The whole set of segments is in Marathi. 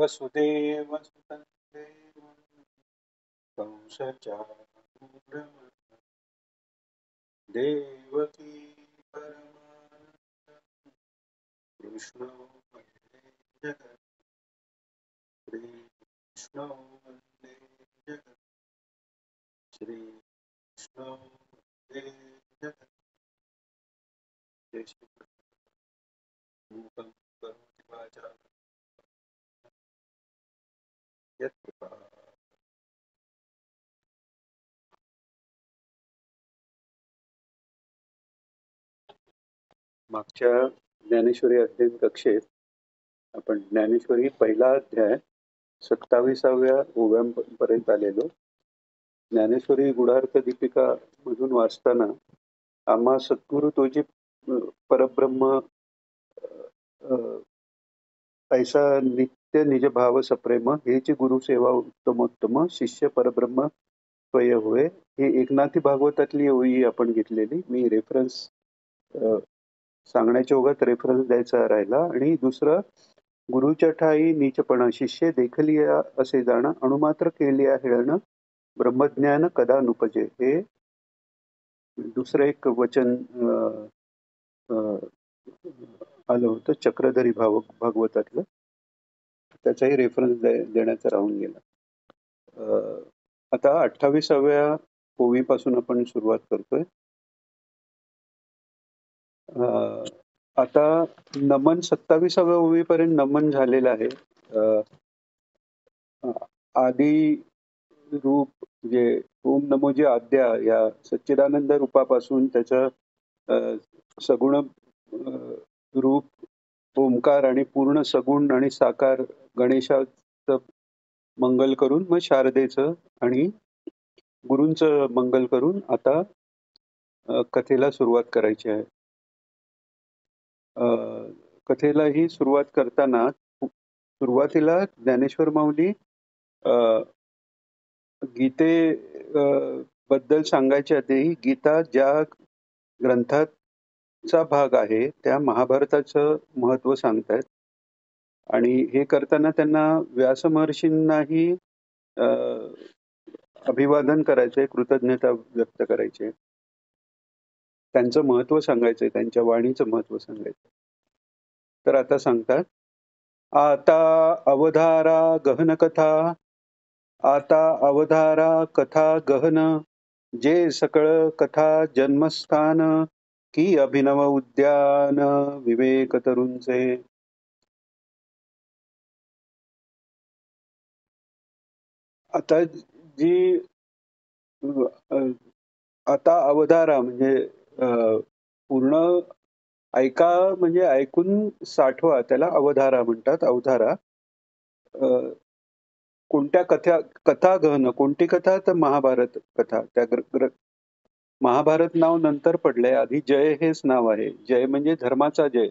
वसुदेव सुतं देवं कंसचाणूरमर्दनं देवकी परमानन्दं कृष्णो वन्दे जगत् श्रीकृष्णो वन्दे जगत् श्रीकृष्णो वन्दे जगत् जय श्रीकृष्ण मूकं करोति वाचालं यत्कृपा मागच्या ज्ञानेश्वरी अध्ययन कक्षेत आपण ज्ञानेश्वरी पहिला अध्याय 27व्या ओव्यापर्यंत आलेलो. ज्ञानेश्वरी गुढार्थ दीपिका मधून वाचताना आम्हा सद्गुरु तोजी परब्रह्म ऐसा नित्य निज भाव सप्रेम हेची गुरुसेवा उत्तमोत्तम शिष्य परब्रह्म स्वय होय. ही एकनाथी भागवतातली ओळी आपण घेतलेली. मी रेफरन्स सांगण्याच्या ओघात रेफरन्स द्यायचा राहिला. आणि दुसरं, गुरुच्या ठाई नीचपणा शिष्य देखलिया असे जाणं अणुमात्र केलिया हेळणं ब्रह्मज्ञान कदा नुपजे, हे दुसरं एक वचन आलं होतं चक्रधरी भागवतातलं. त्याचाही रेफरन्स देण्याचा राहून गेला. आता 28व्या ओवीपासून आपण सुरुवात करतोय. आता नमन 27व्या ओवीपर्यंत नमन झालेलं आहे. आदी रूप जे ओम नमोजी आद्या या सच्चिदानंद रूपापासून त्याचं सगुण रूप ओंकार आणि पूर्ण सगुण आणि साकार गणेशाचं मंगल करून मग शारदेचं आणि गुरूंचं मंगल करून आता कथेला सुरुवात करायची आहे. कथेला ही सुरुवात करताना सुरुवातीला ज्ञानेश्वर माऊली गीते बद्दल सांगायच्या आधी गीता ज्या ग्रंथाचा भाग आहे त्या महाभारताचं महत्व सांगतायत. आणि हे करताना त्यांना व्यास महर्षींनाही अभिवादन करायचंय, कृतज्ञता व्यक्त करायची, त्यांचं महत्व सांगायचंय, त्यांच्या वाणीचं महत्व सांगायचं. तर आता सांगतात, आता अवधारा गहन कथा, आता अवधारा कथा गहन, जे सकळ कथा जन्मस्थान, की अभिनव उद्यान विवेक तरुंचे. आता जी आता अवधारा म्हणजे पूर्ण ऐका म्हणजे ऐकून साठवा, त्याला अवधारा म्हणतात. अवधारा कोणत्या कथा गहन, कोणती कथा? तर महाभारत कथा. त्या महाभारत नाव नंतर पडलंय, आधी जय हेच नाव आहे. जय म्हणजे धर्माचा जय.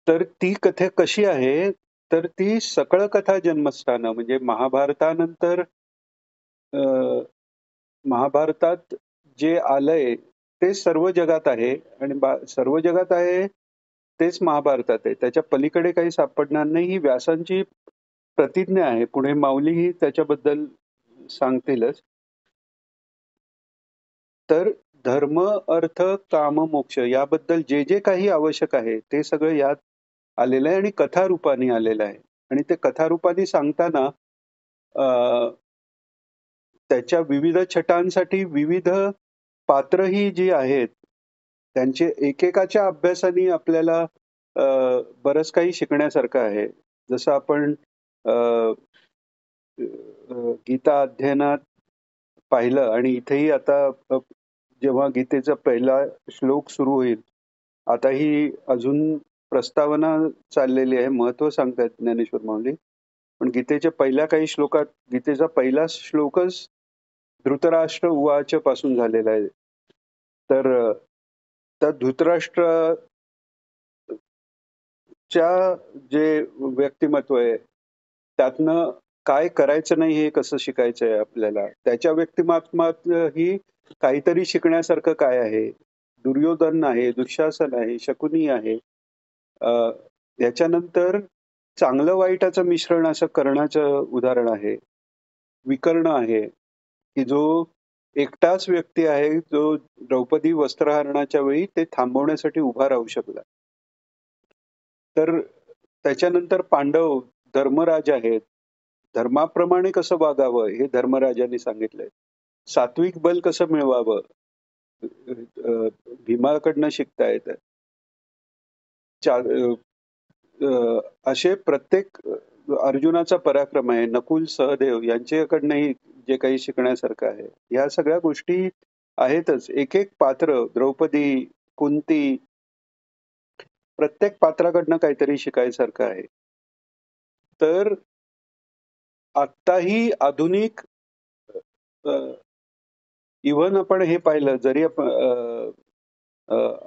तर ती कथा कशी आहे? तर ती सकळ कथा जन्मस्थान म्हणजे महाभारतानंतर महाभारतात जे आलंय ते सर्व जगात आहे आणि सर्व जगात आहे तेच महाभारतात आहे. त्याच्या पलीकडे काही सापडणार नाही, ही व्यासांची प्रतिज्ञा आहे. पुढे माऊलीही त्याच्याबद्दल सांगतीलच. तर धर्म अर्थ काम मोक्ष याबद्दल जे जे काही आवश्यक आहे ते सगळं यात आलेलं आहे आणि कथारूपाने आलेलं आहे. आणि ते कथारूपाने सांगताना त्याच्या विविध छटांसाठी विविध पात्रही जी आहेत त्यांचे एकेकाच्या अभ्यासाने आपल्याला बरंच काही शिकण्यासारखं आहे. जसं आपण गीता अध्ययनात पाहिलं आणि इथेही आता जेव्हा गीतेचा पहिला श्लोक सुरू होईल, आता ही अजून प्रस्तावना चाललेली आहे, महत्व सांगतात ज्ञानेश्वर माऊली. पण गीतेच्या पहिल्या काही श्लोकात गीतेचा पहिला श्लोकच धृतराष्ट्र उवाच पासून झालेला आहे. तर त्या धृतराष्ट्राच्या जे व्यक्तिमत्व आहे त्यातनं काय करायचं नाही हे कसं शिकायचं आहे आपल्याला. त्याच्या व्यक्तिमत्वात ही काहीतरी शिकण्यासारखं काय आहे. दुर्योधन आहे, दुःशासन आहे, शकुनी आहे. याच्यानंतर चांगलं वाईटाचं मिश्रण असं कर्णाचं उदाहरण आहे. विकर्ण आहे, की जो एकटाच व्यक्ती आहे, जो द्रौपदी वस्त्रहरणाच्या वेळी ते थांबवण्यासाठी उभा राहू शकला. तर त्याच्यानंतर पांडव धर्मराज आहेत. धर्माप्रमाणे कसं वागावं हे धर्मराजांनी सांगितलंय. सात्विक बल कसं मिळवावं भीमाकडनं शिकता येतं. असे प्रत्येक अर्जुनाचा पराक्रम आहे, नकुल, सहदेव यांच्याकडनंही जे काही शिकण्यासारखं आहे. ह्या सगळ्या गोष्टी आहेतच. एक-एक पात्र, द्रौपदी, कुंती, प्रत्येक पात्राकडनं काहीतरी शिकायसारखं आहे. तर आत्ताही आधुनिक इव्हन आपण हे पाहिलं जरी आपण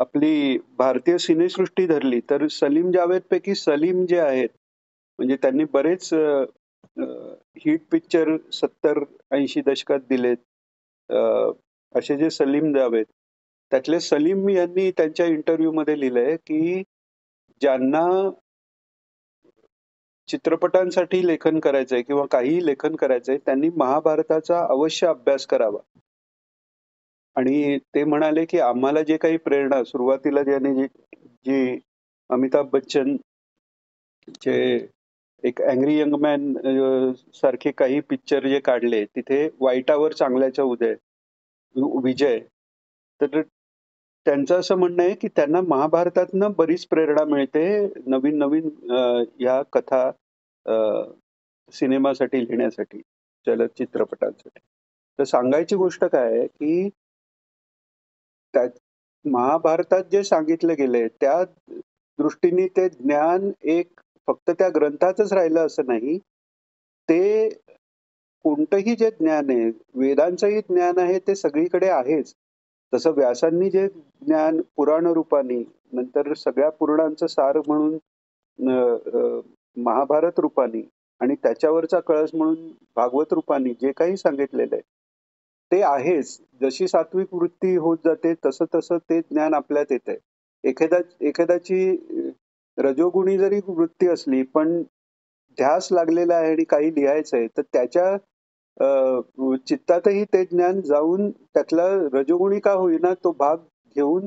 आपली भारतीय सिनेसृष्टी धरली तर सलीम जावेदपैकी सलीम जे आहेत म्हणजे त्यांनी बरेच हिट पिक्चर 70-80 दशकात दिलेत. असे जे सलीम जावेद त्यातले सलीम यांनी त्यांच्या इंटरव्ह्यूमध्ये लिहिलंय की ज्यांना चित्रपटांसाठी लेखन करायचंय किंवा काहीही लेखन करायचंय त्यांनी महाभारताचा अवश्य अभ्यास करावा. आणि ते म्हणाले की आम्हाला जे काही प्रेरणा सुरुवातीला ज्याने जी अमिताभ बच्चन चे एक अँग्री यंग मॅन सारखे काही पिक्चर जे काढले तिथे वाईटावर चांगल्याचा विजय. तर त्यांचं असं म्हणणं आहे की त्यांना महाभारतातनं बरीच प्रेरणा मिळते नवीन नवीन या कथा सिनेमासाठी लिहिण्यासाठी, चित्रपटांसाठी. तर सांगायची गोष्ट काय आहे की त्यात महाभारतात जे सांगितलं गेलंय त्या दृष्टीने ते ज्ञान एक फक्त त्या ग्रंथातच राहिलं असं नाही. ते कोणतंही जे ज्ञान आहे, वेदांचंही ज्ञान आहे ते सगळीकडे आहेच. तसं व्यासांनी जे ज्ञान पुराण रूपाने, नंतर सगळ्या पुराणांचं सार म्हणून महाभारत रूपाने आणि त्याच्यावरचा कळस म्हणून भागवत रूपाने जे काही सांगितलेलं आहे, ते आहेच. जशी सात्विक वृत्ती होत जाते तसं तसं ते ज्ञान आपल्यात येतंय. एखाद्याची रजोगुणी जरी वृत्ती असली पण ध्यास लागलेला आहे आणि काही लिहायचंय तर त्याच्या चित्तातही ते ज्ञान जाऊन त्यातला रजोगुणी का होईना तो भाग घेऊन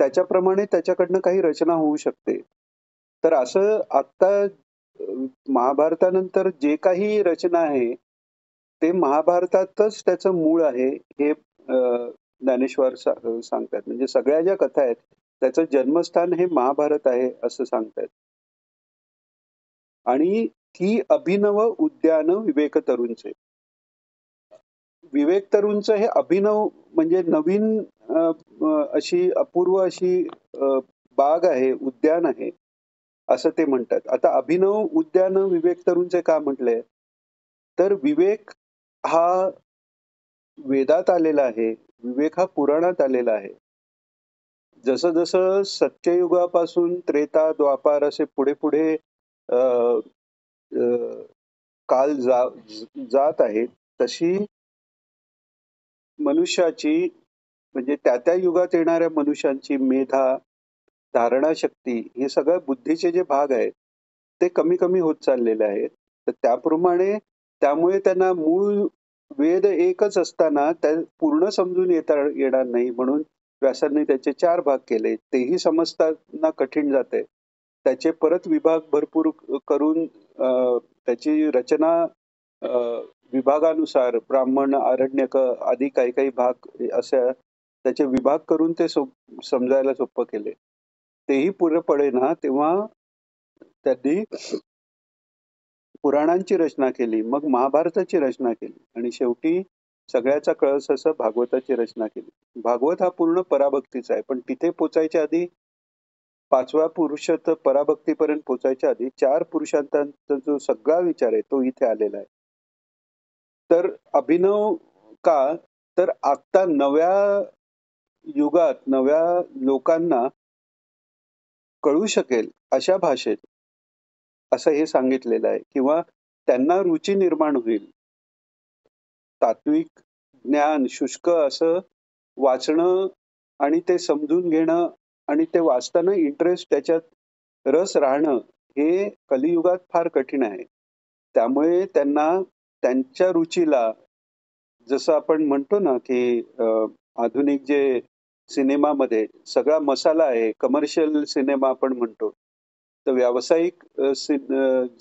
त्याच्याप्रमाणे त्याच्याकडनं काही रचना होऊ शकते. तर असं आत्ता महाभारतानंतर जे काही रचना आहे ते महाभारतातच त्याचं मूळ आहे हे ज्ञानेश्वर सांगतात. म्हणजे सगळ्या ज्या कथा आहेत त्याचं जन्मस्थान हे महाभारत आहे असं सांगतायत. आणि ही अभिनव उद्यान विवेक तरुणचे. विवेक तरुणचं हे अभिनव म्हणजे नवीन अशी अपूर्व अशी बाग आहे, उद्यान आहे असं ते म्हणतात. आता अभिनव उद्यान विवेक तरुणचे का म्हटलंय? तर विवेक हा वेदात आलेला आहे, विवेक हा पुराणात आलेला आहे. जसं जसं सत्ययुगापासून त्रेता, द्वापार असे पुढे पुढे अ, अ, काल जात आहे तशी मनुष्याची म्हणजे त्या त्या युगात येणाऱ्या मनुष्यांची मेधा, धारणाशक्ती हे सगळं बुद्धीचे जे भाग आहेत ते कमी कमी होत चाललेले आहेत. तर त्याप्रमाणे त्यामुळे त्यांना मूळ वेद एकच असताना त्या पूर्ण समजून येणार नाही म्हणून व्यासांनी त्याचे 4 भाग केले. तेही समजताना कठीण जाते. त्याचे परत विभाग भरपूर करून त्याची रचना अ, विभागानुसार ब्राह्मण, आरण्यक आदी काही काही भाग अशा त्याचे विभाग करून ते समजायला सोपं केले. तेही पुरं पडेना तेव्हा त्यांनी पुराणांची रचना केली, मग महाभारताची रचना केली आणि शेवटी सगळ्याचा कळस असं भागवताची रचना केली. भागवत हा पूर्ण पराभक्तीचा आहे, पण तिथे पोचायच्या आधी 5व्या पुरुषार्थ पराभक्तीपर्यंत पोचायच्या आधी 4 पुरुषार्थांचा जो सगळा विचार आहे तो इथे आलेला आहे. तर अभिनव का? तर आता नव्या युगात नव्या लोकांना कळू शकेल अशा भाषेत असं हे सांगितलेलं आहे किंवा त्यांना रुची निर्माण होईल. तात्विक ज्ञान शुष्क असं वाचणं आणि ते समजून घेणं आणि ते वाचताना इंटरेस्ट त्याच्यात रस राहणं हे कलियुगात फार कठीण आहे. त्यामुळे त्यांना त्यांच्या रुचीला जसं आपण म्हणतो ना, की आधुनिक जे सिनेमामध्ये सगळा मसाला आहे, कमर्शियल सिनेमा आपण म्हणतो. तर व्यावसायिक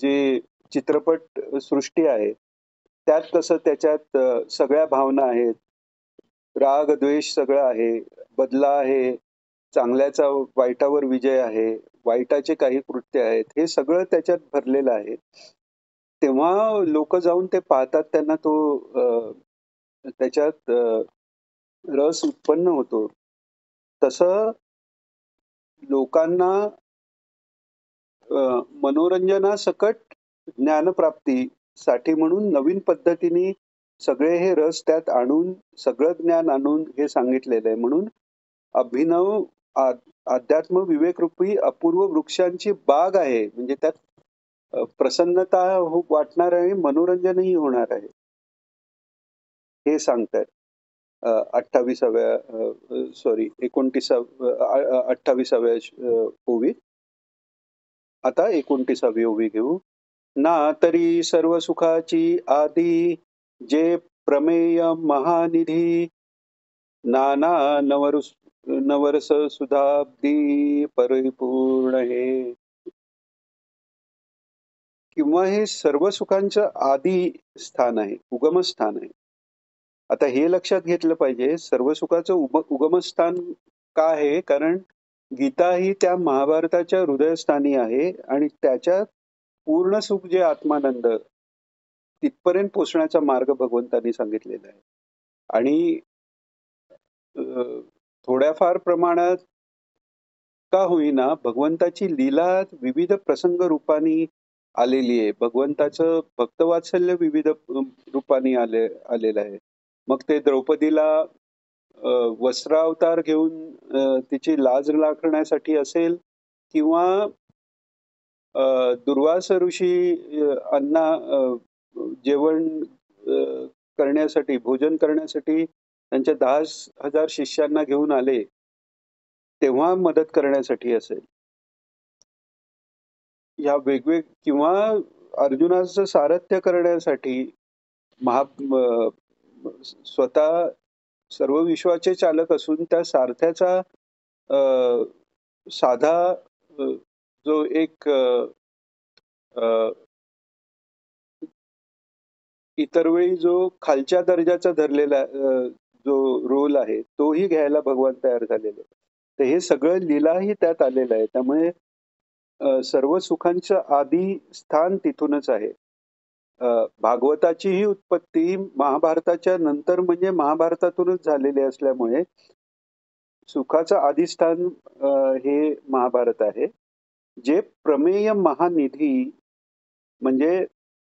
जे चित्रपट सृष्टी आहे, त्यात कसं त्याच्यात सगळ्या भावना आहेत. राग, द्वेष सगळं आहे. बदला आहे. चांगल्याचा वाईटावर विजय आहे. वाईटाचे काही कृत्य आहेत. हे सगळं त्याच्यात भरलेलं आहे. तेव्हा लोकं जाऊन ते पाहतात त्यांना तो त्याच्यात रस उत्पन्न होतो. तसं लोकांना मनोरंजनासकट ज्ञानप्राप्तीसाठी म्हणून नवीन पद्धतीने सगळे हे रस त्यात आणून, सगळं ज्ञान आणून हे सांगितलेलं आहे. म्हणून अभिनव आ अध्यात्म विवेकरूपी अपूर्व वृक्षांची बाग आहे. म्हणजे त्यात प्रसन्नता वाटणार आहे, मनोरंजनही होणार आहे. हे सांगतायत. 28व्या सॉरी 28व्या ओवी. आता 29वी ओवी घेऊ. ना तरी सर्व सुखाची आदी जे प्रमेय महानिधी नाना नवरस सुधाब्दी परिपूर्ण हे किंवा हे सर्व सुखांचं आदी स्थान आहे, उगमस्थान आहे. आता हे लक्षात घेतलं पाहिजे, सर्व सुखाचं उगमस्थान का आहे? कारण गीता ही त्या महाभारताच्या हृदयस्थानी आहे आणि त्याच्यात पूर्ण सुख जे आत्मानंद तिथपर्यंत पोहोचण्याचा मार्ग भगवंतांनी सांगितलेला आहे. आणि अ, थोड्याफार प्रमाणात का होईना भगवंताची लीला विविध प्रसंग रूपाने आलेली आहे. भगवंताचं भक्तवात्सल्य विविध रूपाने आलेलं आहे. मग ते द्रौपदीला वस्त्रावतार घेऊन तिची लाज राखण्यासाठी असेल किंवा दुर्वास ऋषी जेवण करण्यासाठी, भोजन करण्यासाठी त्यांच्या 10,000 शिष्यांना घेऊन आले, तेव्हा मदत करण्यासाठी असेल. या किंवा अर्जुनाचं सारथ्य करण्यासाठी महा म स्वतः सर्व विश्वाचे चालक असून त्या सारथ्याचा अ, साधा जो एक अ, इतर वेळी जो खालच्या दर्जाचा धरलेला जो रोल आहे, तोही घ्यायला भगवान तयार झालेले आहेत. तर हे सगळं लीलाही त्यात आलेलं आहे. त्यामुळे सर्व सुखांचं आदी स्थान तिथूनच आहे. भागवताचीही उत्पत्ती महाभारताच्या नंतर म्हणजे महाभारतातूनच झालेली असल्यामुळे सुखाचं आदिस्थान हे महाभारत आहे. जे प्रमेय महानिधी म्हणजे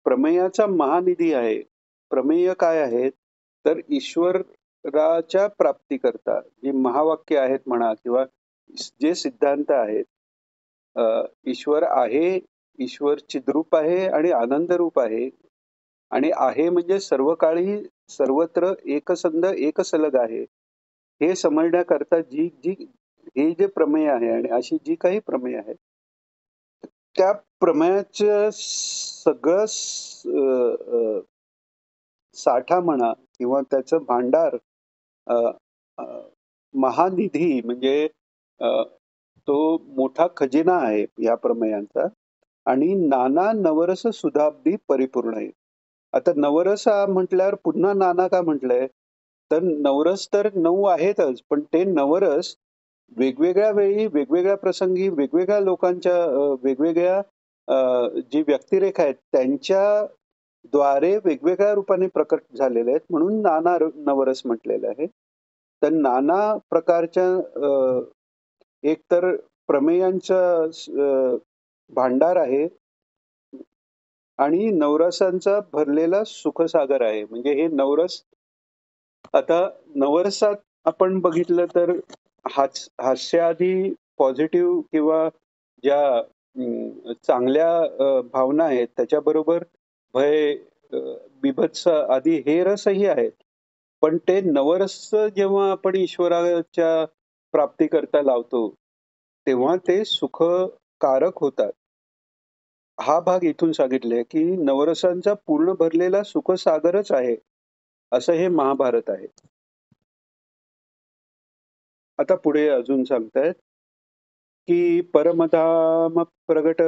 प्रमेयाचा महानिधी आहे. प्रमेय काय आहेत? तर ईश्वराच्या प्राप्तीकरता जी महावाक्य आहेत म्हणा किंवा जे सिद्धांत आहेत. ईश्वर आहे, ईश्वर चिद्रूप आहे आणि आनंदरूप आहे. आणि आहे म्हणजे सर्व काळी सर्वत्र एकसंध एकसलग आहे. हे समजण्याकरता जी जी हे जे प्रमेय आहे आणि अशी जी काही प्रमेय आहेत, त्या प्रमेयाचं सगळं साठा म्हणा किंवा त्याचं भांडार अ, अ, महानिधी म्हणजे अ, तो मोठा खजिना आहे या प्रमेयांचा आणि नाना नवरस सुधाब्दी परिपूर्ण आहे. आता नवरस म्हटल्यावर पुन्हा नाना का म्हटलंय? तर नवरस तर 9 आहेतच, पण ते नवरस वेगवेगळ्या वेळी, वेगवेगळ्या प्रसंगी, वेगवेगळ्या लोकांच्या वेगवेगळ्या जी व्यक्तिरेखा आहेत त्यांच्या द्वारे वेगवेगळ्या रूपाने प्रकट झालेले आहेत म्हणून नाना नवरस म्हटलेलं आहे. तर नाना प्रकारच्या एकतर प्रमेयांचा भांडार आहे आणि नवरसांचा भरलेला सुखसागर आहे. म्हणजे हे नवरस आता नवरसात आपण बघितलं तर हास्याआधी पॉझिटिव्ह किंवा ज्या चांगल्या भावना आहेत त्याच्याबरोबर भय, अ, बीभत्स आदी हे रसही आहेत. पण ते नवरस जेव्हा आपण ईश्वराच्या प्राप्तीकरता लावतो, तेव्हा ते सुखकारक होतात. हा भाग इथून सांगितलाय की नवरसांचा पूर्ण भरलेला सुखसागरच आहे, असं हे महाभारत आहे. आता पुढे अजून सांगतायत की परमधाम प्रगट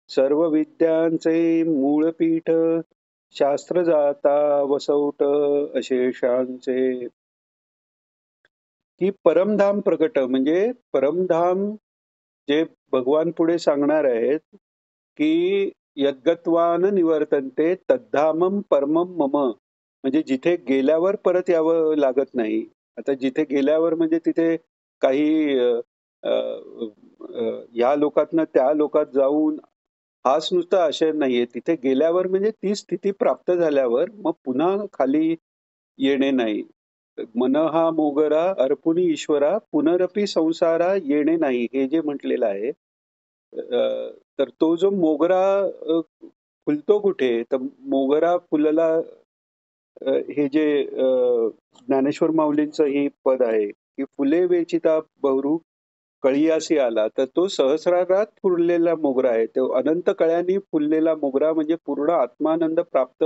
सर्व विद्यांचे मूळपीठ शास्त्र जाता वसवट अशेषांचे की परमधाम प्रगट म्हणजे परमधाम जे भगवान पुढे सांगणार आहेत की यद्गत्वान निवर्तन्ते तद्धामम परमम मम म्हणजे जिथे गेल्यावर परत यावं लागत नाही. आता जिथे गेल्यावर म्हणजे तिथे काही अ, या लोकातनं त्या लोकात जाऊन हाच नुसता आशय नाहीये. तिथे गेल्यावर म्हणजे ती स्थिती प्राप्त झाल्यावर मग पुन्हा खाली येणे नाही. मन हा मोगरा अर्पुनी ईश्वरा पुनरपी संसारा येणे नाही हे जे म्हटलेलं आहे. तर तो जो मोगरा फुलतो कुठे? तर मोगरा फुलला हे जे ज्ञानेश्वर माऊलींचं हे पद आहे, की "फुले वेचिता बहरू कळीयासी आला." तर तो सहस्रारात फुललेला मोगरा आहे. तो अनंत कळ्यांनी फुललेला मोगरा म्हणजे पूर्ण आत्मानंद प्राप्त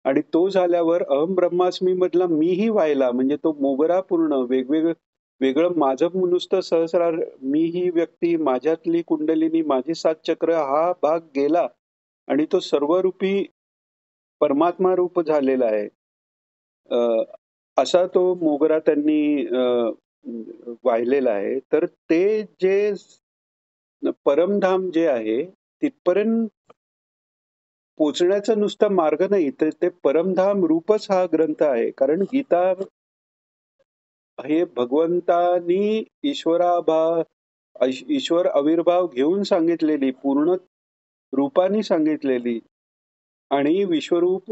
आणि तो झाल्यावर अहम ब्रह्मास्मी मधला मीही व्हायला म्हणजे तो मोगरा पूर्ण वेगळं माझं नुसतं सहस्रार मी ही व्यक्ती, माझ्यातली कुंडलिनी, माझी 7 चक्र हा भाग गेला आणि तो सर्वरूपी परमात्मा रूप झालेला आहे. अ, असा तो मोगरा त्यांनी वाहिलेला आहे. तर ते जे परमधाम जे आहे, तिथपर्यंत पोहोचण्याचा नुसता मार्ग नाही, तर ते परमधाम रूपच हा ग्रंथ आहे. कारण गीता हे भगवंतानी ईश्वर आविर्भाव घेऊन सांगितलेली, पूर्ण रूपाने सांगितलेली आणि विश्वरूप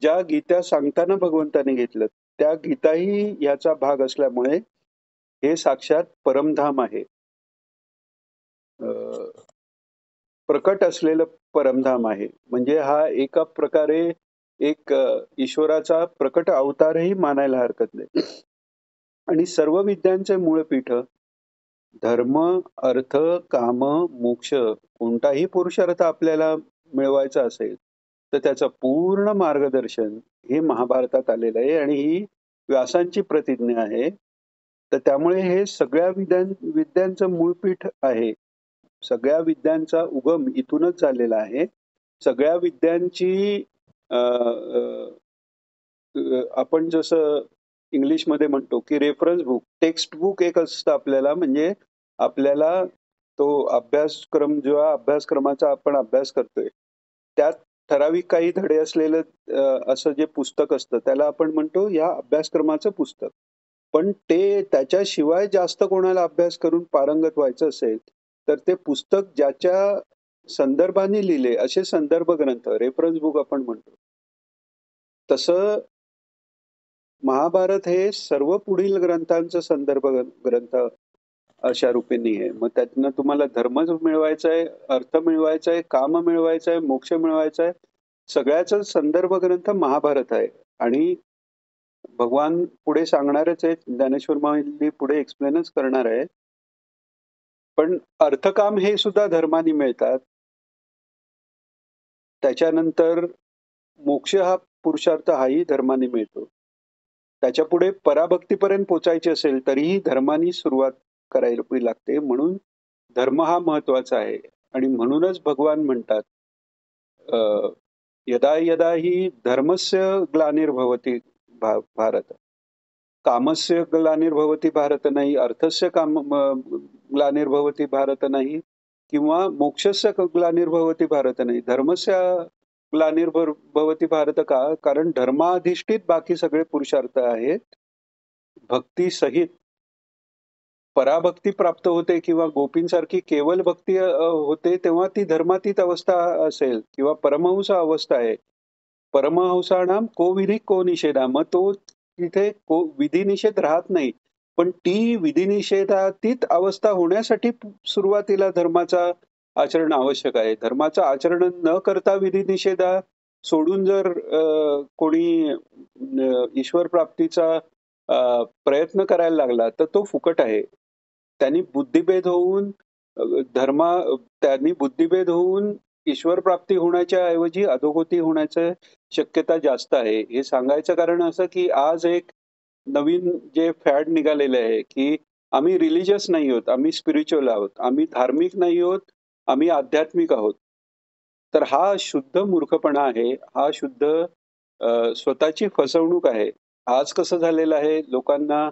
ज्या गीता सांगताना भगवंताने घेतलं, त्या गीताही ह्याचा भाग असल्यामुळे हे साक्षात परमधाम आहे. अ, प्रकट असलेलं परमधाम आहे. म्हणजे हा एका प्रकारे एक ईश्वराचा प्रकट अवतारही मानायला हरकत नाही. आणि सर्व विद्यांचे मूळपीठ धर्म, अर्थ, काम, मोक्ष कोणताही पुरुषार्थ आपल्याला मिळवायचा असेल, तर त्याचं पूर्ण मार्गदर्शन हे महाभारतात आलेलं आहे आणि ही व्यासांची प्रतिज्ञा आहे. तर त्यामुळे हे सगळ्या विद्यांचं मूळपीठ आहे. सगळ्या विद्यांचा उगम इथूनच झालेला आहे. सगळ्या विद्यांची अ, अ, आपण जसं इंग्लिशमध्ये म्हणतो की रेफरन्स बुक, टेक्स्ट बुक एक असतं आपल्याला म्हणजे आपल्याला तो अभ्यासक्रम जेव्हा अभ्यासक्रमाचा आपण अभ्यास करतोय, त्यात ठराविक काही धडे असलेलं असं जे पुस्तक असतं त्याला आपण म्हणतो या अभ्यासक्रमाचं पुस्तक. पण ते त्याच्याशिवाय जास्त कोणाला अभ्यास करून पारंगत व्हायचं असेल, तर ते पुस्तक ज्याच्या संदर्भाने लिहिले असे संदर्भ ग्रंथ, रेफरन्स बुक आपण म्हणतो. तसं महाभारत हे सर्व पुढील ग्रंथांचा संदर्भ ग्रंथ अशा रूपेने आहे. मग त्यातनं तुम्हाला धर्म मिळवायचा आहे, अर्थ मिळवायचा आहे, काम मिळवायचं आहे, मोक्ष मिळवायचा आहे. सगळ्याचा संदर्भ ग्रंथ महाभारत आहे आणि भगवान पुढे सांगणारच आहेत. ज्ञानेश्वर माऊली पुढे एक्सप्लेनच करणार आहे. पण अर्थकाम हे सुद्धा धर्माने मिळतात. त्याच्यानंतर मोक्ष हा पुरुषार्थ हाही धर्माने मिळतो. त्याच्यापुढे पराभक्तीपर्यंत पोचायचे असेल तरीही धर्माने सुरुवात करावी लागते. म्हणून धर्म हा महत्वाचा आहे आणि म्हणूनच भगवान म्हणतात अ, यदा यदा हि धर्मस्य ग्लानिर्भवति भारत कामस्य ग्लानिर्भवति भारत नाही अर्थस्य ग्लानिर्भवति भारत नाही किंवा मोक्षस्य ग्लानिर्भवति भारत नाही धर्मस्य ग्लानिर्भवति भारत का कारण धर्माधिष्ठित बाकी सगळे पुरुषार्थ आहेत भक्ती सहित पराभक्ती प्राप्त होते किंवा गोपींसारखी केवल भक्ती होते तेव्हा ती धर्मातीत अवस्था असेल किंवा परमहंस अवस्था आहे. परमहंसाणाम को विधी को निषेधा. मग तो तिथे विधी निषेध राहत नाही. पण ती विधी निषेधातीत अवस्था होण्यासाठी सुरुवातीला धर्माचा आचरण आवश्यक आहे. धर्माचं आचरण न करता विधी निषेधा सोडून जर कोणी ईश्वर प्राप्तीचा प्रयत्न करायला लागला तर तो फुकट आहे. त्यांनी बुद्धिभेद होऊन अ, धर्मा त्यांनी बुद्धिभेद होऊन ईश्वर प्राप्ती होण्याच्या ऐवजी अधोगती होण्याची शक्यता जास्त आहे. हे सांगायचं कारण असं, की आज एक नवीन जे फॅड निघालेलं आहे, की आम्ही रिलिजियस नाही आहोत, आम्ही स्पिरिच्युअल आहोत. आम्ही धार्मिक नाही आहोत, आम्ही आध्यात्मिक आहोत. तर हा शुद्ध मूर्खपणा आहे. हा शुद्ध स्वतःची फसवणूक आहे. आज कसं झालेलं आहे, लोकांना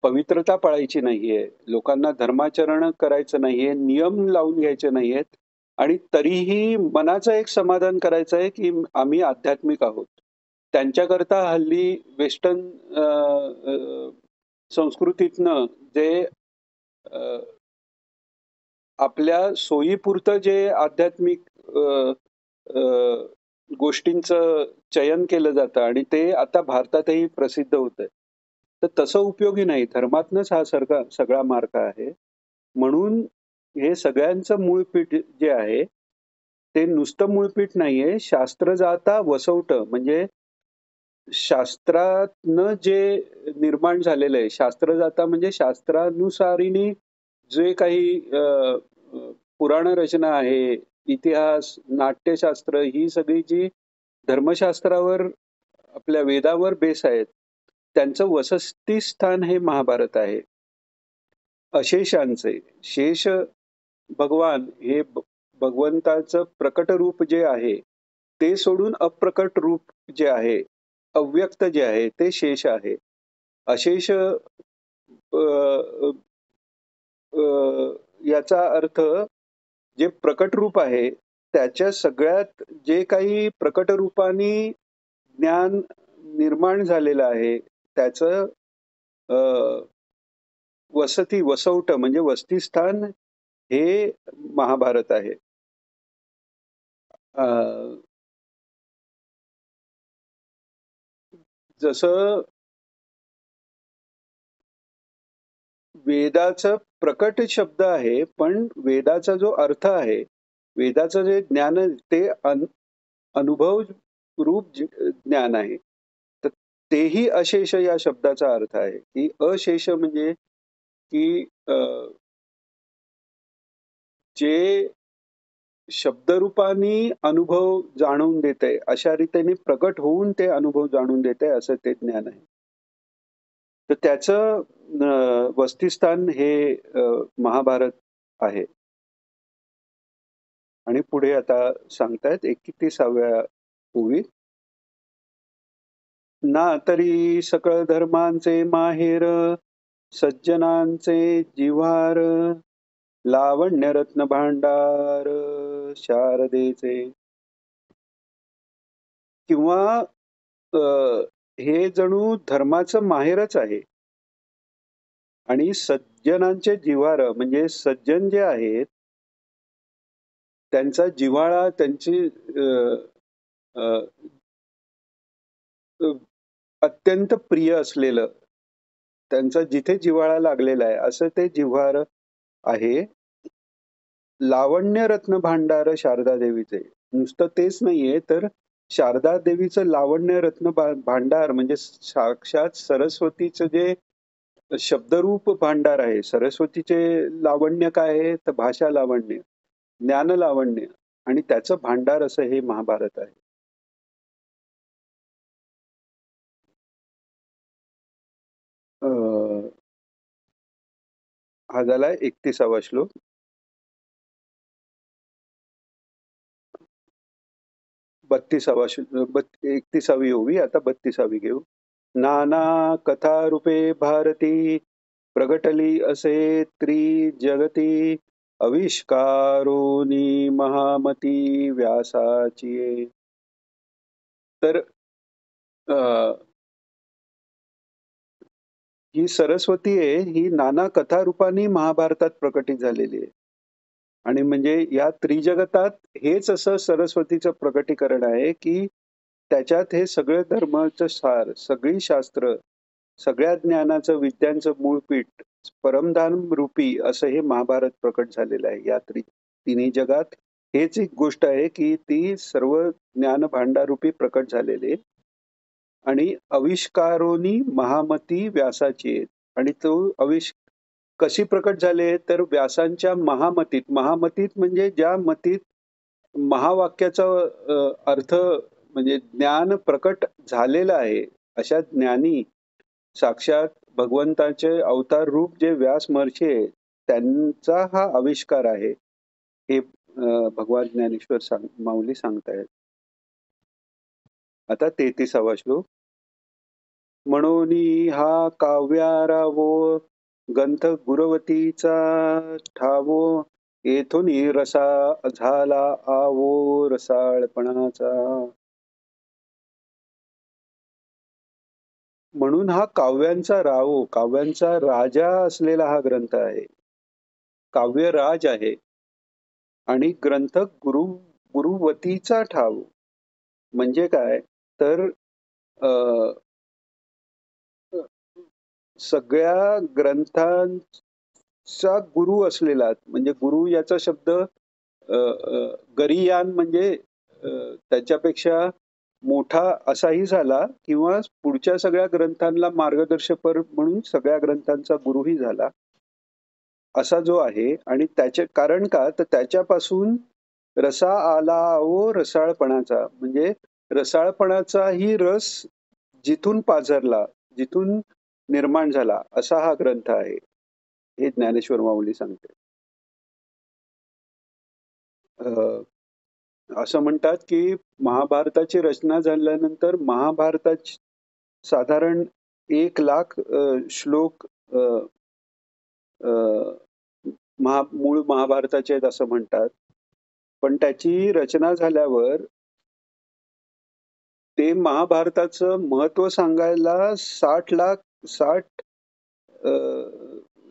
पवित्रता पाळायची नाहीये. लोकांना धर्माचरण करायचं नाहीये, नियम लावून घ्यायचे नाहीयेत आणि तरीही मनाचं एक समाधान करायचं आहे, की आम्ही आध्यात्मिक आहोत. त्यांच्याकरता हल्ली वेस्टर्न अ, अ, संस्कृतीतनं जे अ, आपल्या सोयीपुरतं जे आध्यात्मिक अ, अ, गोष्टींचं चयन केलं जातं आणि ते आता भारतातही प्रसिद्ध होतंय. तर तसं उपयोगी नाही. धर्मातनंच हा सगळा मार्ग आहे. म्हणून हे सगळ्यांचं मूळपीठ जे आहे, ते नुसतं मूळपीठ नाहीये. शास्त्र जाता वसवटं म्हणजे शास्त्रातनं जे निर्माण झालेलं आहे. शास्त्र जाता म्हणजे शास्त्रानुसारीने जे काही पुराण रचना आहे, इतिहास, नाट्यशास्त्र ही सगळी जी धर्मशास्त्रावर आपल्या वेदावर बेस आहेत, त्यांचं वसतिस्थान हे महाभारत आहे. अशेषांचे. शेष भगवान हे भगवंताचं प्रकट रूप जे आहे, ते सोडून अप्रकट रूप जे आहे, अव्यक्त जे आहे, ते शेष आहे. अशेष याचा अर्थ जे प्रकट रूप आहे, त्याच्या सगळ्यात जे काही प्रकट रूपाने ज्ञान निर्माण झालेलं आहे, त्याचं वसवटं म्हणजे वसतिस्थान हे महाभारत आहे. अ, जसं वेदाचं प्रकट शब्द आहे, पण वेदाचा जो अर्थ आहे, वेदाचं जे ज्ञान आहे, ते अनुभव रूप ज्ञान आहे. तर तेही अशेष या शब्दाचा अर्थ आहे, की अशेष म्हणजे की जे शब्दरूपाने अनुभव जाणून देतंय, अशा रीतीने प्रकट होऊन ते अनुभव जाणून देतंय, असं ते ज्ञान आहे. तर त्याचं वसतिस्थान हे महाभारत आहे. आणि पुढे आता सांगतायत 31व्या ओवीत, ना तरी सकळ धर्मांचे माहेर, सज्जनांचे जिव्हार, लावण्य रत्न भांडार शारदेचे. किंवा अ, हे जणू धर्माचं माहेरच आहे. आणि सज्जनांचे जिव्हार म्हणजे सज्जन जे आहेत, त्यांचा जिव्हाळा त्यांची अ, अ, अत्यंत प्रिय असलेलं, त्यांचा जिथे जिव्हाळा लागलेला आहे, असं ते जिव्हार आहे. लावण्य रत्न भांडार शारदा देवीचे. नुसतं तेच नाहीये, तर शारदा देवीचं लावण्य रत्न भांडार म्हणजे साक्षात सरस्वतीचं जे शब्दरूप भांडार आहे. सरस्वतीचे लावण्य काय आहे? तर भाषा लावण्य, ज्ञान लावण्य आणि त्याचं भांडार असं हे महाभारत आहे. हा झालाय 31वा श्लोक. 31वी ओवी, आता 32वी घेऊ. नाना कथा रूपे भारती प्रगटली असे त्रिजगती, आविष्कारोनी महामती व्यासाची. तर ही सरस्वती आहे, ही नाना कथा रूपाने महाभारतात प्रकटित झालेली आहे. आणि म्हणजे या त्रिजगतात हेच असं सरस्वतीचं प्रकटीकरण आहे, की त्याच्यात हे सगळं धर्माचं सार, सगळी शास्त्र, सगळ्या ज्ञानाचं, विद्यांचं मूळपीठ, परमधाम रूपी असं हे महाभारत प्रकट झालेलं आहे. या तिन्ही जगात हेच एक गोष्ट आहे, की ती सर्व ज्ञान भांडारूपी प्रकट झालेली आहे. आणि आविष्कारोनी महामती व्यासाची आहेत. आणि तो कशी प्रकट झाले, तर व्यासांच्या महामतीत. महामतीत म्हणजे ज्या मतीत महावाक्याचा अर्थ म्हणजे ज्ञान प्रकट झालेलं आहे. अशा ज्ञानी साक्षात भगवंताचे अवतार रूप जे व्यास महर्षी आहेत, त्यांचा हा आविष्कार आहे. हे भगवान ज्ञानेश्वर माऊली सांगतायत. आता 33वा श्लोक. म्हणून हा काव्यारावो ग्रंथ गुरवतीचा ठावो येथून रसा झाला आवो रसाळपणाचा. म्हणून हा काव्यांचा रावो, काव्यांचा राजा असलेला हा ग्रंथ आहे. काव्यराज आहे आणि ग्रंथ गुरुवतीचा ठाव. म्हणजे काय तर अ, सगळ्या ग्रंथांचा गुरु असलेला, म्हणजे गुरु याचा शब्द गरीयान म्हणजे त्याच्यापेक्षा मोठा असाही झाला किंवा पुढच्या सगळ्या ग्रंथांना मार्गदर्शक म्हणून सगळ्या ग्रंथांचा गुरुही झाला, असा जो आहे. आणि त्याचे कारण का तर त्याच्यापासून रसा आला ओ रसाळपणाचा, म्हणजे रसाळपणाचाही रस जिथून पाझरला, जिथून निर्माण झाला, असा हा ग्रंथ आहे. हे ज्ञानेश्वर माऊली सांगते. असं म्हणतात की महाभारताची रचना झाल्यानंतर महाभारताची साधारण 1,00,000 श्लोक मूळ महाभारताचे आहेत असं म्हणतात. पण त्याची रचना झाल्यावर ते महाभारताचं महत्व सांगायला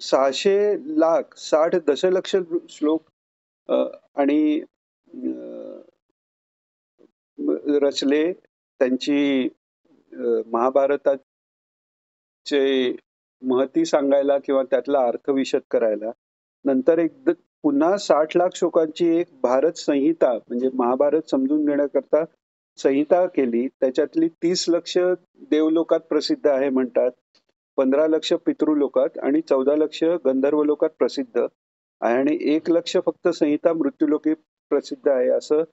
600 दशलक्ष श्लोक आणि रचले. त्यांची महाभारताचे महती सांगायला किंवा त्यातला अर्थविशद करायला. नंतर पुन्हा 60,00,000 श्लोकांची एक भारत संहिता, म्हणजे महाभारत समजून घेण्याकरता संहिता केली. त्याच्यातली 30 लक्ष देवलोकात प्रसिद्ध आहे म्हणतात, 15 लक्ष पितृलोकात आणि 14 लक्ष गंधर्वलोकात प्रसिद्ध आहे आणि 1 लक्ष फक्त संहिता मृत्यूलोकी प्रसिद्ध आहे, असं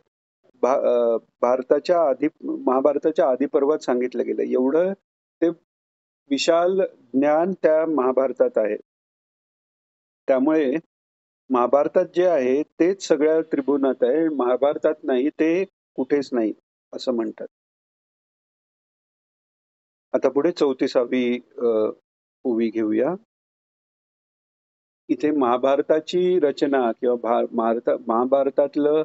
महाभारताच्या आधी पर्वात सांगितलं गेलं. एवढं ते विशाल ज्ञान त्या महाभारतात आहे. त्यामुळे महाभारतात जे आहे तेच सगळ्या त्रिभुवनात आहे, महाभारतात नाही ते कुठेच नाही असं म्हणतात. आता पुढे 34वी ओवी घेऊया. इथे महाभारताची रचना किंवा महाभारतातलं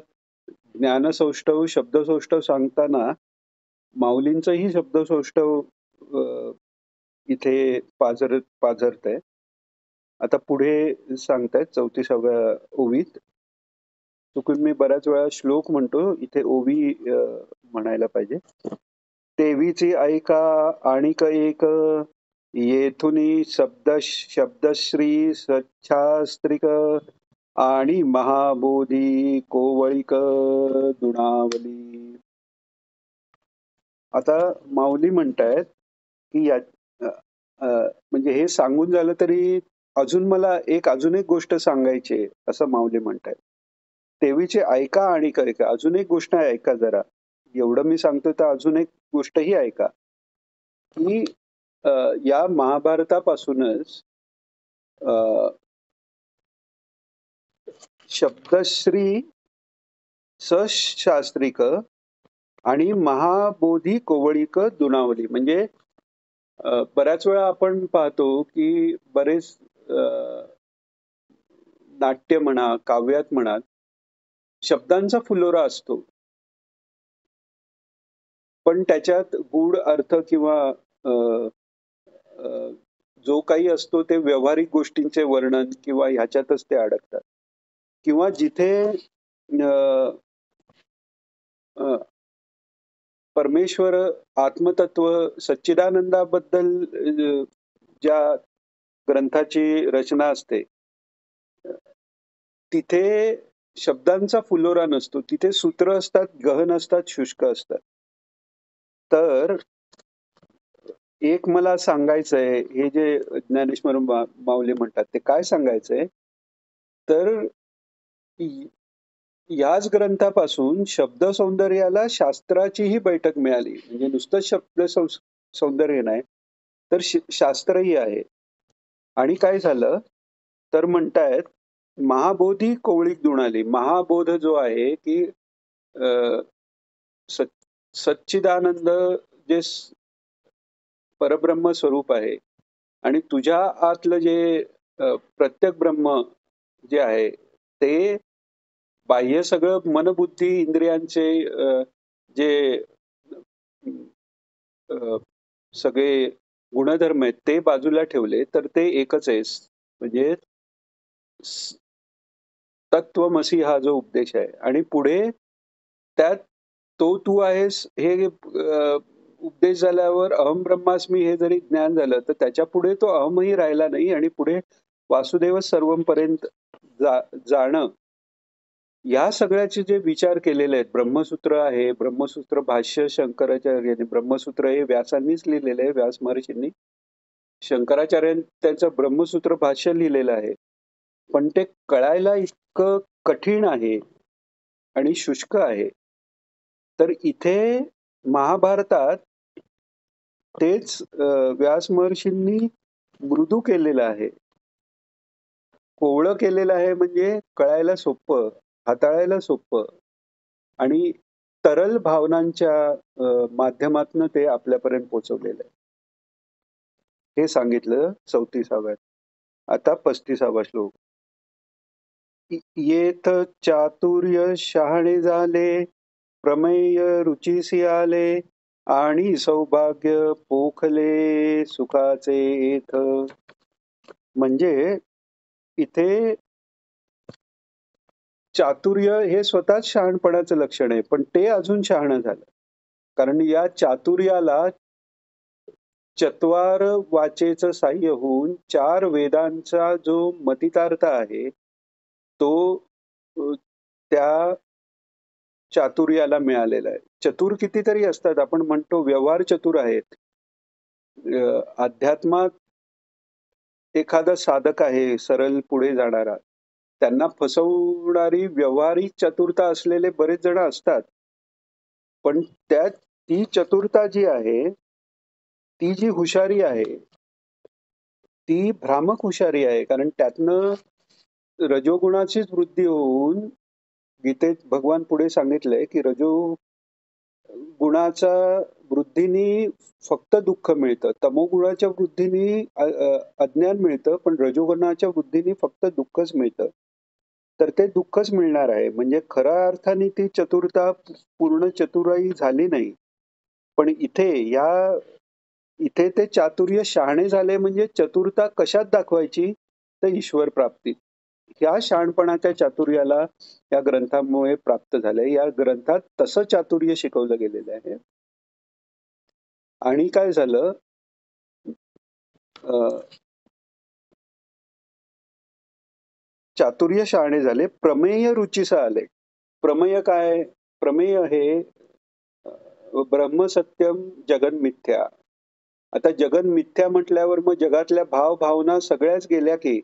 ज्ञानसौष्ठव शब्दसौष्ठव सांगताना माऊलींचंही शब्दसौष्ठव इथे पाझरतंय. आता पुढे सांगतायत 34व्या ओवीत. चुकून मी बऱ्याच वेळा श्लोक म्हणतो, इथे ओवी म्हणायला पाहिजे. देवीची ऐका आणिक एक येथुनी शब्दश्री सच्छास्त्रिक आणि महाबोधी कोवळिक दुणावली. आता माऊली म्हणतायत की म्हणजे हे सांगून झालं तरी मला अजून एक गोष्ट सांगायची आहे, असं माऊली म्हणतायत. देवीचे ऐका आणि ऐका, अजून एक गोष्ट ऐका जरा. एवढं मी सांगतो तर अजून एक गोष्टही ऐका की या महाभारतापासूनच शब्दश्री सशास्त्रिक आणि महाबोधी कोवळिक दुणावली. म्हणजे बऱ्याच वेळा आपण पाहतो की बरेच नाट्य म्हणा, काव्यात म्हणा, शब्दांचा फुलोरा असतो, पण त्याच्यात गूढ अर्थ किंवा जो काही असतो ते व्यावहारिक गोष्टींचे वर्णन किंवा ह्याच्यातच ते अडकतात. किंवा जिथे परमेश्वर आत्मतत्व सच्चिदानंदाबद्दल ज्या ग्रंथाची रचना असते, तिथे शब्दांचा फुलोरा नसतो, तिथे सूत्र असतात, गहन असतात, शुष्क असतात. तर एक मला सांगायचंय, हे जे ज्ञानेश्वर माऊली म्हणतात ते काय सांगायचंय तर याच ग्रंथापासून शब्द सौंदर्याला शास्त्राचीही बैठक मिळाली. म्हणजे नुसतं शब्द सौंदर्य नाही, तर शास्त्रही आहे. आणि काय झालं तर म्हणतायत महाबोधी कोवळीक दुणाली. महाबोध जो आहे की अ, सच्चिदानंद जे परब्रह्म स्वरूप आहे आणि तुझ्या आतलं जे प्रत्येक ब्रह्म जे आहे ते बाह्य सगळं मनबुद्धी इंद्रियांचे जे अ, सगळे गुणधर्म आहेत ते बाजूला ठेवले तर ते एकच आहे. म्हणजे स- तत्वमसी हा जो उपदेश आहे आणि पुढे त्यात तो तू आहेस हे उपदेश झाल्यावर अहम ब्रह्मास्मी हे जरी ज्ञान झालं तर त्याच्या पुढे तो अहमही राहिला नाही आणि पुढे वासुदेव सर्वपर्यंत जाणं या सगळ्याचे जे विचार केलेले आहेत. ब्रह्मसूत्र आहे, ब्रह्मसूत्र भाष्य शंकराचार्यांनी, ब्रह्मसूत्र हे व्यासांनीच लिहिलेलं आहे, व्यास महर्षींनी. शंकराचार्यांनी त्यांचं ब्रह्मसूत्र भाष्य लिहिलेलं आहे. पण ते कळायला इतकं कठीण आहे आणि शुष्क आहे. तर इथे महाभारतात तेच व्यास महर्षींनी मृदू केलेलं आहे. कोवळं केलेलं आहे म्हणजे कळायला सोपं, हाताळायला सोपं आणि तरल भावनांच्या माध्यमातून ते आपल्यापर्यंत पोहोचवलेलं आहे. हे सांगितलं 34व्यात. आता 35वा श्लोक. येथ चातुर्य शहाणे झाले, प्रमेय रुचीसी आले, आणि सौभाग्य पोखले सुखाचे येथ. म्हणजे इथे चातुर्य हे स्वतःच शहाणपणाचं लक्षण आहे, पण ते अजून शहाणं झालं. कारण या चातुर्याला चत्वार वाचेचं साह्य होऊन 4 वेदांचा जो मतितार्थ आहे, तो त्या चातुर्याला मिळालेला आहे. चतुर कितीतरी असतात. आपण म्हणतो व्यवहार चतुर आहेत. अध्यात्मात एखादा साधक आहे सरळ पुढे जाणारा, त्यांना फसवणारी व्यवहारिक चतुरता असलेले बरेच जण असतात. पण त्यात ती चतुरता जी आहे, ती जी हुशारी आहे, ती भ्रामक हुशारी आहे. कारण त्यातनं रजोगुणाचीच वृद्धी होऊन गीतेत भगवान पुढे सांगितलंय की गुणाचा वृद्धीने फक्त दुःख मिळतं. तमोगुणाच्या वृद्धीने अज्ञान मिळतं, पण रजोगुणाच्या वृद्धीने फक्त दुःखच मिळतं. तर ते दुःखच मिळणार आहे. म्हणजे खऱ्या अर्थाने ती चतुरता पूर्ण चतुराई झाली नाही. पण इथे ते चातुर्य शहाणे झाले म्हणजे चतुरता कशात दाखवायची? तर ईश्वर प्राप्तीत. ह्या शहाणपणाच्या चातुर्याला या ग्रंथामुळे प्राप्त झालंय. या ग्रंथात तसं चातुर्य शिकवलं गेलेलं आहे. आणि काय झालं चातुर्य शहाणे झाले, प्रमेय रुचीस आले. प्रमेय काय? प्रमेय हे ब्रह्मसत्यम जगन मिथ्या. आता जगन मिथ्या म्हटल्यावर मग जगातल्या भाव भावना सगळ्याच गेल्या की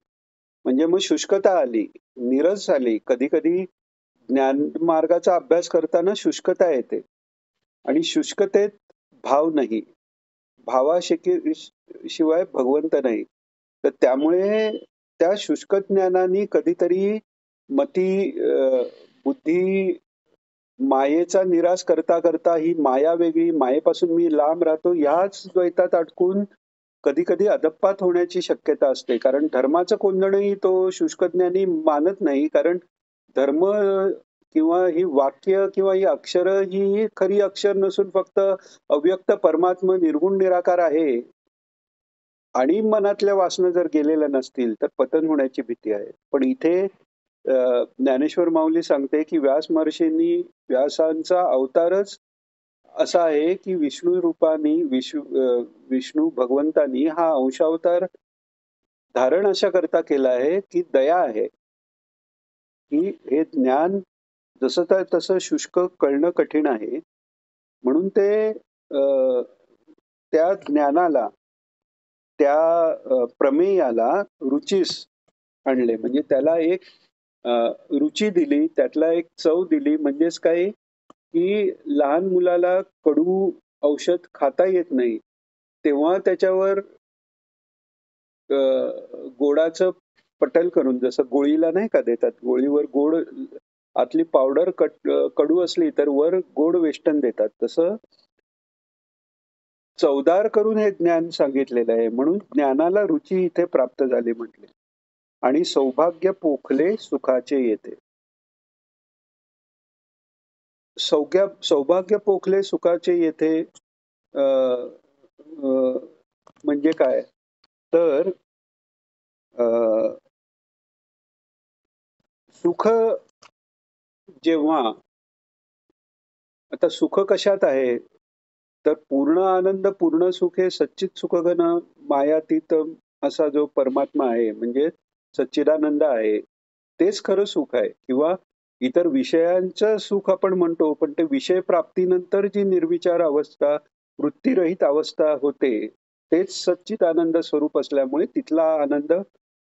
म्हणजे मग शुष्कता आली, नीरस आली. कधी कधी ज्ञान मार्गाचा अभ्यास करताना शुष्कता येते आणि शुष्कतेत भाव नाही. शिवाय भगवंत नाही. तर त्यामुळे त्या शुष्क ज्ञानाने कधीतरी मती बुद्धी मायेचा निराश करता करता ही माया वेगळी, मायेपासून मी लांब राहतो ह्याच द्वैतात अडकून कधी कधी अधप्पात होण्याची शक्यता असते. कारण धर्माचं कोंदणही तो शुष्कज्ञानी मानत नाही. कारण धर्म किंवा ही वाक्य किंवा ही अक्षर ही खरी अक्षर नसून फक्त अव्यक्त परमात्मा निर्गुण निराकार आहे. आणि मनातल्या वासना जर गेलेल्या नसतील तर पतन होण्याची भीती आहे. पण इथे ज्ञानेश्वर माऊली सांगते की व्यास महर्षींनी व्यासांचा अवतारच असा आहे की विष्णू रूपाने विष्णू भगवंतानी हा अंशावतार धारण अशा करता केला आहे की दया आहे. की हे ज्ञान जसं तर तसं शुष्क कळणं कठीण आहे. म्हणून ते त्या ज्ञानाला त्या प्रमेयाला रुचीस आणले. म्हणजे त्याला एक रुची दिली, त्यातला एक चव दिली. म्हणजेच काय, की लहान मुलाला कडू औषध खाता येत नाही, तेव्हा त्याच्यावर गोडाचं पटल करून, जसं गोळीला नाही का देतात, गोळीवर गोड आतली पावडर कडू असली तर वर गोड वेष्टन देतात. तसं चवदार करून हे ज्ञान सांगितलेलं आहे. म्हणून ज्ञानाला रुची इथे प्राप्त झाली म्हटले. आणि सौभाग्य पोखले सुखाचे येते. सौभाग्य पोखले सुखाचे येथे अ, अ, म्हणजे काय? तर अ, सुख जेव्हा, आता सुख कशात आहे? तर पूर्ण आनंद, पूर्ण सुख हे सच्चित सुखघन मायातीत असा जो परमात्मा आहे, म्हणजे सच्चिदानंद आहे. तेच खरं सुख आहे. किंवा इतर विषयांचं सुख आपण म्हणतो, पण ते विषय प्राप्तीनंतर जी निर्विचार अवस्था, वृत्तीरहित अवस्था होते, तेच सच्चित आनंद स्वरूप असल्यामुळे तिथला आनंद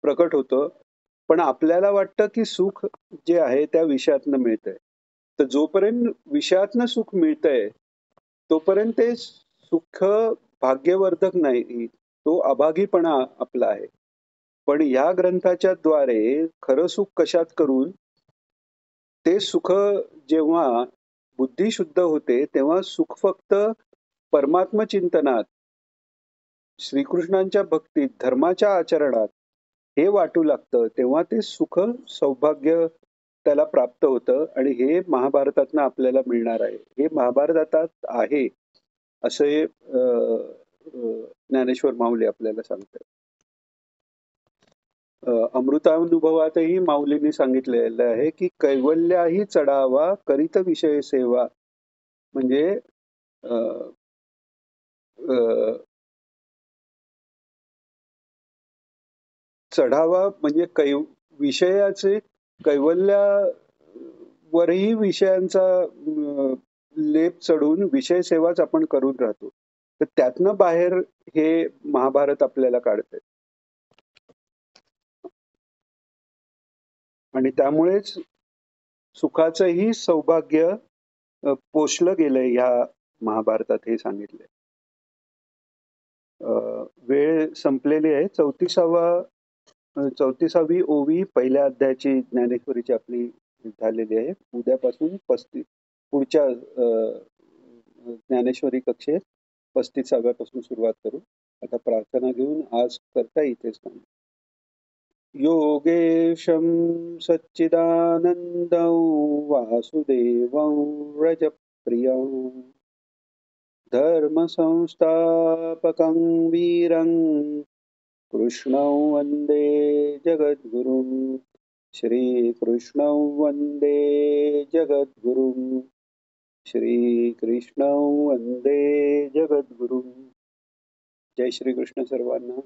प्रकट होतो. पण आपल्याला वाटतं, की सुख जे आहे त्या विषयातनं मिळतंय. तर जोपर्यंत विषयातनं सुख मिळतंय, तोपर्यंत ते सुख भाग्यवर्धक नाही. तो अभागीपणा आपला आहे. पण या ग्रंथाच्या द्वारे खरं सुख कशात करून, ते सुख जेव्हा बुद्धी शुद्ध होते, तेव्हा सुख फक्त परमात्म चिंतनात, श्रीकृष्णांच्या भक्तीत, धर्माच्या आचरणात हे वाटू लागतं. तेव्हा ते सुख, सौभाग्य त्याला प्राप्त होतं. आणि हे महाभारतातनं आपल्याला मिळणार आहे. हे महाभारतात आहे, असे ज्ञानेश्वर माऊली आपल्याला सांगतात. अमृतानुभवातही माऊलींनी सांगितलेलं आहे, की कैवल्याही चढावा करीत विषय सेवा. म्हणजे अ, अ, चढावा म्हणजे विषयाचे कैवल्यावरही विषयांचा लेप चढून विषय सेवाच आपण करून राहतो. तर त्यातनं बाहेर हे महाभारत आपल्याला काढतंय. आणि त्यामुळेच सुखाचंही सौभाग्य पोषलं गेलंय ह्या महाभारतात, हे सांगितलंय. वेळ संपलेली आहे. 34वी ओवी पहिल्या अध्यायाची ज्ञानेश्वरीची आपली झालेली आहे. उद्यापासून पुढच्या ज्ञानेश्वरी कक्षेत 35व्यापासून सुरुवात करू. आता प्रार्थना घेऊन आज करता इथेच थांबू. योगेशं सच्चिदानन्दं वासुदेवं व्रजप्रियं धर्मसंस्थापकं वीरं कृष्णं वन्दे जगद्गुरुं. श्रीकृष्णं वन्दे जगद्गुरुं. श्रीकृष्णं वन्दे जगद्गुरुं. जय श्रीकृष्ण सर्वांना.